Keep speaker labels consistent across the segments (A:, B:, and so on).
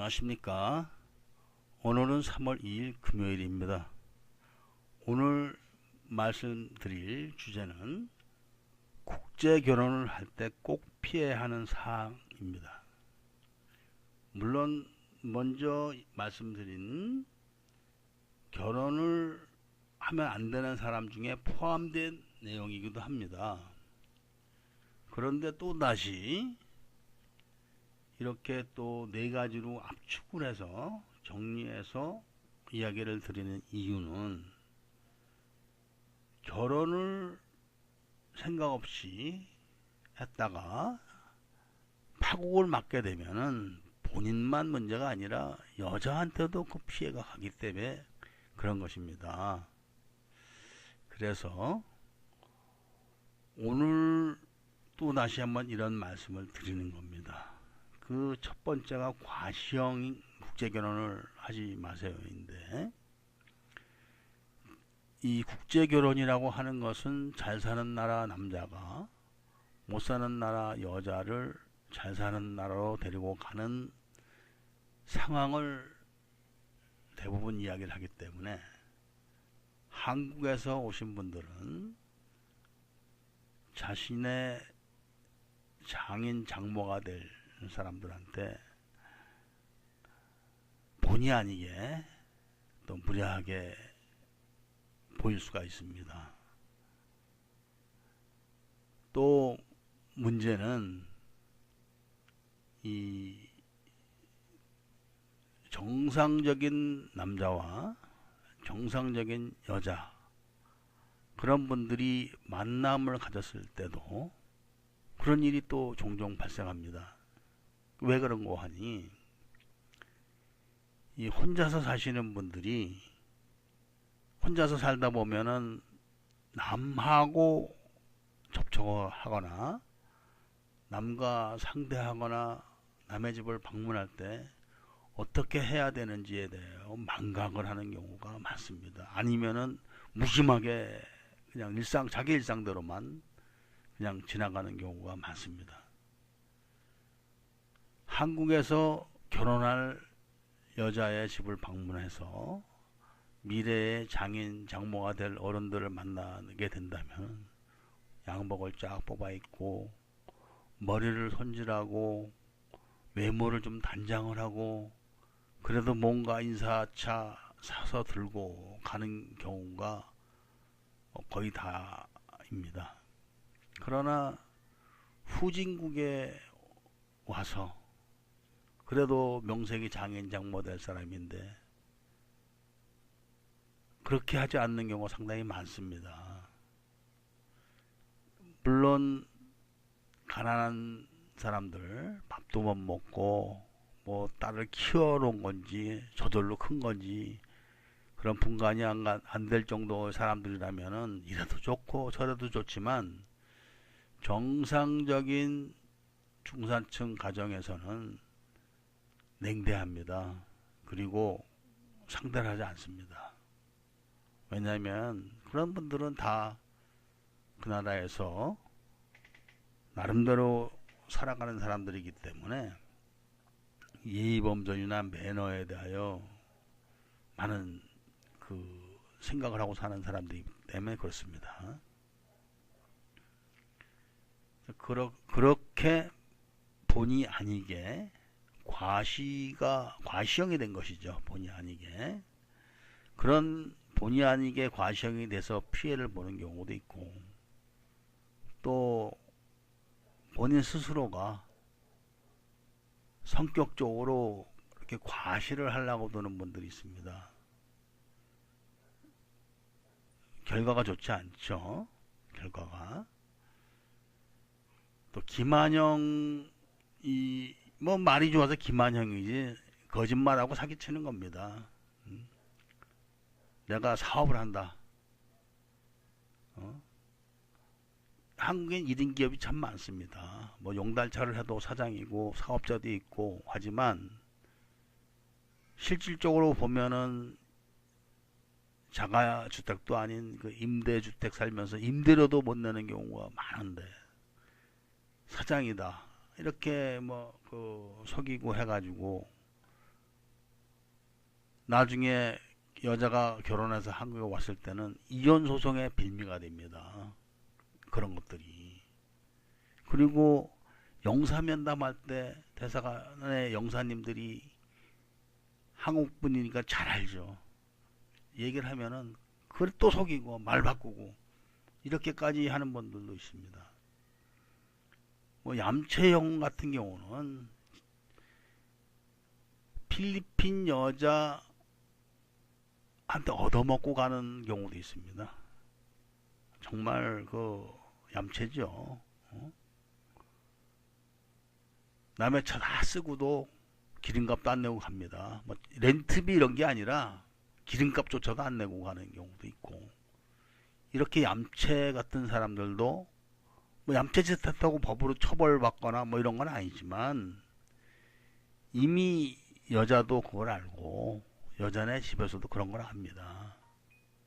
A: 안녕하십니까. 오늘은 3월 2일 금요일입니다. 오늘 말씀드릴 주제는 국제 결혼을 할 때 꼭 피해야 하는 사항입니다. 물론 먼저 말씀드린 결혼을 하면 안 되는 사람 중에 포함된 내용이기도 합니다. 그런데 또다시 이렇게 또 네 가지로 압축을 해서 정리해서 이야기를 드리는 이유는 결혼을 생각 없이 했다가 파국을 맞게 되면은 본인만 문제가 아니라 여자한테도 그 피해가 가기 때문에 그런 것입니다. 그래서 오늘 또 다시 한번 이런 말씀을 드리는 겁니다. 그 첫 번째가 과시형 국제결혼을 하지 마세요인데, 이 국제결혼이라고 하는 것은 잘 사는 나라 남자가 못 사는 나라 여자를 잘 사는 나라로 데리고 가는 상황을 대부분 이야기를 하기 때문에 한국에서 오신 분들은 자신의 장인 장모가 될 사람들한테 본의 아니게 또 무례하게 보일 수가 있습니다. 또 문제는 이 정상적인 남자와 정상적인 여자, 그런 분들이 만남을 가졌을 때도 그런 일이 또 종종 발생합니다. 왜 그런 거 하니, 이 혼자서 사시는 분들이 혼자서 살다 보면은 남하고 접촉을 하거나 남과 상대하거나 남의 집을 방문할 때 어떻게 해야 되는지에 대해 망각을 하는 경우가 많습니다. 아니면은 무심하게 그냥 자기 일상대로만 그냥 지나가는 경우가 많습니다. 한국에서 결혼할 여자의 집을 방문해서 미래의 장인 장모가 될 어른들을 만나게 된다면 양복을 쫙 뽑아 입고 머리를 손질하고 외모를 좀 단장을 하고 그래도 뭔가 인사차 사서 들고 가는 경우가 거의 다입니다. 그러나 후진국에 와서 그래도 명색이 장인 장모 될 사람인데 그렇게 하지 않는 경우가 상당히 많습니다. 물론 가난한 사람들 밥도 못 먹고 뭐 딸을 키워놓은 건지 저절로 큰 건지 그런 분간이 안 될 정도의 사람들이라면은 이래도 좋고 저래도 좋지만 정상적인 중산층 가정에서는 냉대합니다. 그리고 상대를 하지 않습니다. 왜냐하면 그런 분들은 다 그 나라에서 나름대로 살아가는 사람들이기 때문에 예의범절이나 매너에 대하여 많은 그 생각을 하고 사는 사람들이기 때문에 그렇습니다. 그렇게 본의 아니게 과시형이 된 것이죠. 본의 아니게. 그런 본의 아니게 과시형이 돼서 피해를 보는 경우도 있고, 또 본인 스스로가 성격적으로 이렇게 과시를 하려고 드는 분들이 있습니다. 결과가 좋지 않죠. 결과가. 또 김한영이 뭐 말이 좋아서 김한형이지 거짓말하고 사기치는 겁니다. 내가 사업을 한다. 한국엔 1인 기업이 참 많습니다. 뭐 용달차를 해도 사장이고 사업자도 있고 하지만 실질적으로 보면은 자가주택도 아닌 그 임대주택 살면서 임대료도 못 내는 경우가 많은데 사장이다 이렇게 뭐 그 속이고 해가지고 나중에 여자가 결혼해서 한국에 왔을 때는 이혼 소송의 빌미가 됩니다. 그런 것들이. 그리고 영사면담할 때 대사관의 영사님들이 한국 분이니까 잘 알죠. 얘기를 하면은 그걸 또 속이고 말 바꾸고 이렇게까지 하는 분들도 있습니다. 뭐 얌체형 같은 경우는 필리핀 여자한테 얻어먹고 가는 경우도 있습니다. 정말 그 얌체죠. 남의 차 다 쓰고도 기름값도 안 내고 갑니다. 뭐 렌트비 이런 게 아니라 기름값조차도 안 내고 가는 경우도 있고, 이렇게 얌체 같은 사람들도 뭐 얌체 짓 했다고 법으로 처벌받거나 뭐 이런 건 아니지만 이미 여자도 그걸 알고 여자네 집에서도 그런 걸 합니다.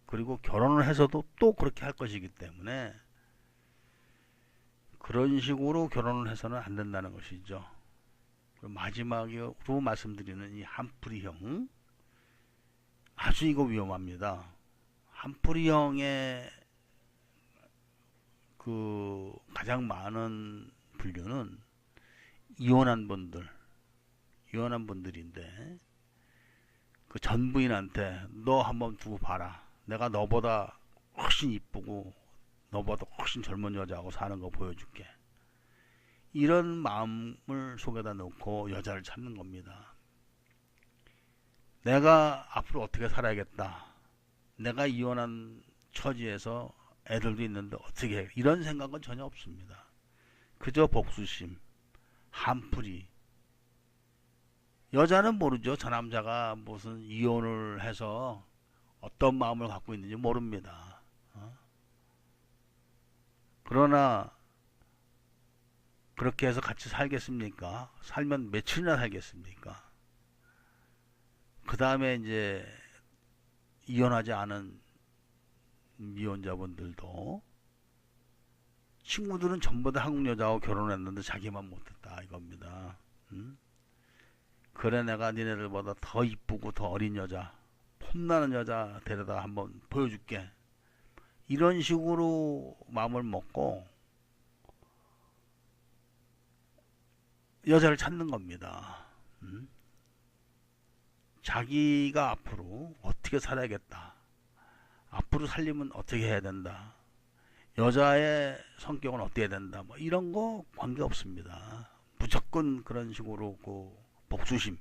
A: 그리고 결혼을 해서도 또 그렇게 할 것이기 때문에 그런 식으로 결혼을 해서는 안 된다는 것이죠. 마지막으로 말씀드리는 이 한풀이형, 아주 이거 위험합니다. 한풀이형의 그 가장 많은 분류는 이혼한 분들인데, 그 전 부인한테 너 한번 두고 봐라, 내가 너보다 훨씬 이쁘고 너보다 훨씬 젊은 여자하고 사는 거 보여줄게, 이런 마음을 속에다 넣고 여자를 찾는 겁니다. 내가 앞으로 어떻게 살아야겠다, 내가 이혼한 처지에서 애들도 있는데 어떻게 해, 이런 생각은 전혀 없습니다. 그저 복수심, 한풀이. 여자는 모르죠. 저 남자가 무슨 이혼을 해서 어떤 마음을 갖고 있는지 모릅니다. 그러나 그렇게 해서 같이 살겠습니까? 살면 며칠이나 살겠습니까? 그 다음에 이제 이혼하지 않은 미혼자분들도 친구들은 전부 다 한국 여자하고 결혼했는데 자기만 못했다 이겁니다. 그래, 내가 니네들보다 더 이쁘고 더 어린 여자, 폼나는 여자 데려다 한번 보여줄게, 이런 식으로 마음을 먹고 여자를 찾는 겁니다. 자기가 앞으로 어떻게 살아야겠다, 앞으로 살림은 어떻게 해야 된다, 여자의 성격은 어떻게 된다, 뭐 이런 거 관계 없습니다. 무조건 그런 식으로 그 복수심,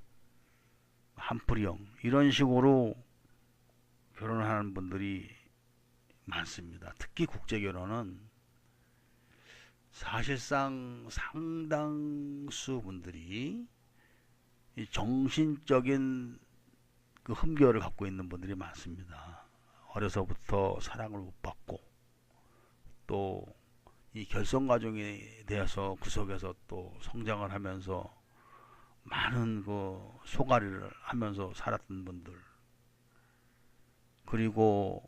A: 한풀이형, 이런 식으로 결혼하는 분들이 많습니다. 특히 국제결혼은 사실상 상당수 분들이 정신적인 그 흠결을 갖고 있는 분들이 많습니다. 어려서부터 사랑을 못 받고 또 이 결손가정에 대해서 그 속에서 또 성장을 하면서 많은 그 소가리를 하면서 살았던 분들, 그리고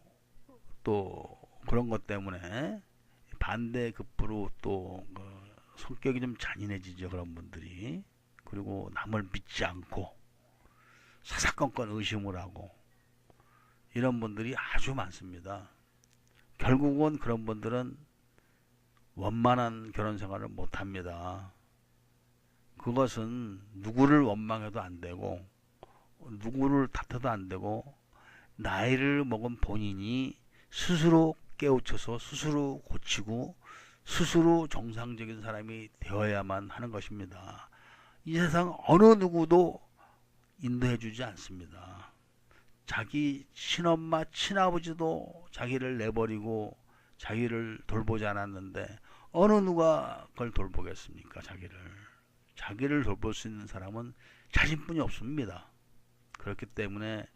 A: 또 그런 것 때문에 반대급부로 또 성격이 좀 잔인해지죠, 그런 분들이. 그리고 남을 믿지 않고 사사건건 의심을 하고 이런 분들이 아주 많습니다. 결국은 그런 분들은 원만한 결혼 생활을 못 합니다. 그것은 누구를 원망해도 안 되고 누구를 탓해도 안 되고, 나이를 먹은 본인이 스스로 깨우쳐서 스스로 고치고 스스로 정상적인 사람이 되어야만 하는 것입니다. 이 세상 어느 누구도 인도해 주지 않습니다. 자기 친엄마 친아버지도 자기를 내버리고 자기를 돌보지 않았는데 어느 누가 그걸 돌보겠습니까? 자기를 돌볼 수 있는 사람은 자신뿐이 없습니다. 그렇기 때문에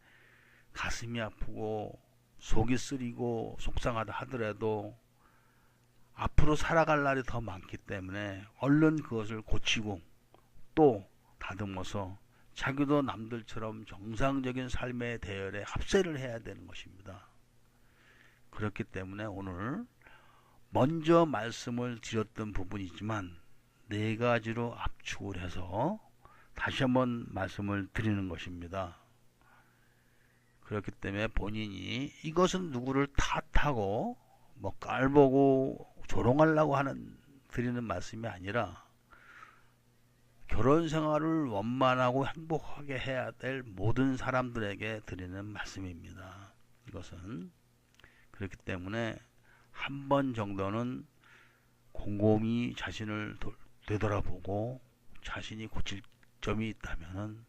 A: 가슴이 아프고 속이 쓰리고 속상하다 하더라도 앞으로 살아갈 날이 더 많기 때문에 얼른 그것을 고치고 또 다듬어서 자기도 남들처럼 정상적인 삶의 대열에 합세를 해야 되는 것입니다. 그렇기 때문에 오늘 먼저 말씀을 드렸던 부분이지만 네 가지로 압축을 해서 다시 한번 말씀을 드리는 것입니다. 그렇기 때문에 본인이 이것은 누구를 탓하고 뭐 깔보고 조롱하려고 하는 드리는 말씀이 아니라 결혼 생활을 원만하고 행복하게 해야 될 모든 사람들에게 드리는 말씀입니다. 이것은 그렇기 때문에 한 번 정도는 곰곰이 자신을 되돌아보고 자신이 고칠 점이 있다면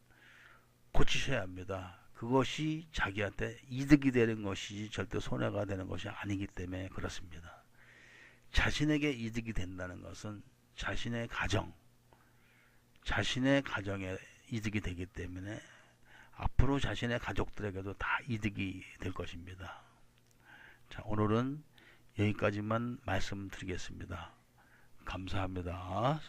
A: 고치셔야 합니다. 그것이 자기한테 이득이 되는 것이지 절대 손해가 되는 것이 아니기 때문에 그렇습니다. 자신에게 이득이 된다는 것은 자신의 가정에 이득이 되기 때문에 앞으로 자신의 가족들에게도 다 이득이 될 것입니다. 자, 오늘은 여기까지만 말씀드리겠습니다. 감사합니다.